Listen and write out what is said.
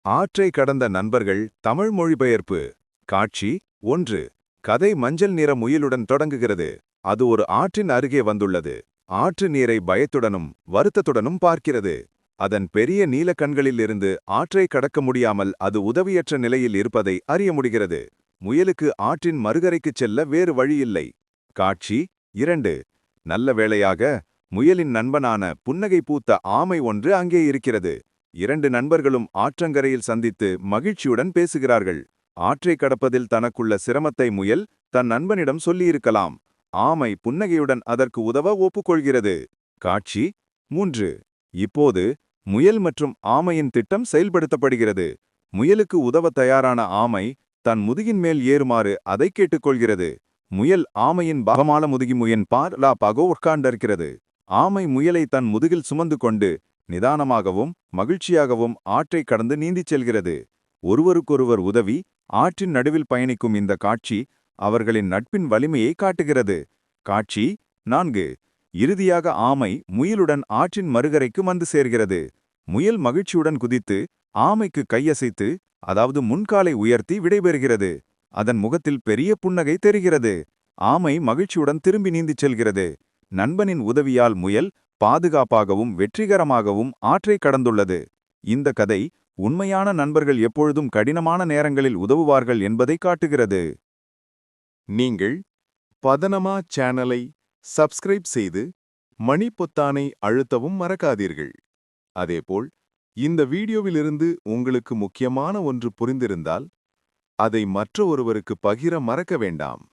ஆற்றை கடந்த நண்பர்கள் தமிழ் மொழிபெயர்ப்பு. காட்சி 1. கதை மஞ்சள் நிற முயலுடன் தொடங்குகிறது. அது ஒரு ஆற்றின் அருகே வந்துள்ளது. ஆற்று நீரை பயத்துடனும் வருத்தத்துடனும் பார்க்கிறது. அதன் பெரிய நீல கண்களிலிருந்து ஆற்றை கடக்க முடியாமல் அது உதவியற்ற நிலையில் இருப்பதை அறிய முடிகிறது. முயலுக்கு ஆற்றின் மறுகரைக்குச் செல்ல வேறு வழியில்லை. காட்சி 2. நல்ல வேளையாக முயலின் நண்பனான புன்னகை பூத்த ஆமை ஒன்று அங்கே இருக்கிறது. இரண்டு நண்பர்களும் ஆற்றங்கரையில் சந்தித்து மகிழ்ச்சியுடன் பேசுகிறார்கள். ஆற்றை கடப்பதில் தனக்குள்ள சிரமத்தை முயல் தன் நண்பனிடம் சொல்லியிருக்கலாம். ஆமை புன்னகையுடன் அதற்கு உதவ ஒப்புக்கொள்கிறது. காட்சி 3. இப்போது முயல் மற்றும் ஆமையின் திட்டம் செயல்படுத்தப்படுகிறது. முயலுக்கு உதவ தயாரான ஆமை தன் முதுகின் மேல் ஏறுமாறு அதை கேட்டுக்கொள்கிறது. முயல் ஆமையின் பாகமான முதுகி முயன் பாக உட்கார்ந்திருக்கிறது. ஆமை முயலை தன் முதுகில் சுமந்து கொண்டு நிதானமாகவும் மகிழ்ச்சியாகவும் ஆற்றை கடந்து நீந்திச் செல்கிறது. ஒருவருக்கொருவர் உதவி ஆற்றின் நடுவில் பயணிக்கும் இந்த காட்சி அவர்களின் நட்பின் வலிமையை காட்டுகிறது. காட்சி 4. இறுதியாக ஆமை முயலுடன் ஆற்றின் மறுகரைக்கு வந்து சேர்கிறது. முயல் மகிழ்ச்சியுடன் குதித்து ஆமைக்கு கையசைத்து, அதாவது முன்காலை உயர்த்தி விடைபெறுகிறது. அதன் முகத்தில் பெரிய புன்னகை தெரிகிறது. ஆமை மகிழ்ச்சியுடன் திரும்பி நீந்திச் செல்கிறது. நண்பனின் உதவியால் முயல் பாதுகாப்பாகவும் வெற்றிகரமாகவும் ஆற்றை கடந்துள்ளது. இந்த கதை உண்மையான நண்பர்கள் எப்பொழுதும் கடினமான நேரங்களில் உதவுவார்கள் என்பதை காட்டுகிறது. நீங்கள் பதனமா சேனலை சப்ஸ்கிரைப் செய்து மணி பொத்தானை அழுத்தவும் மறக்காதீர்கள். அதேபோல் இந்த வீடியோவிலிருந்து உங்களுக்கு முக்கியமான ஒன்று புரிந்திருந்தால் அதை மற்ற ஒருவருக்கு பகிர மறக்க வேண்டாம்.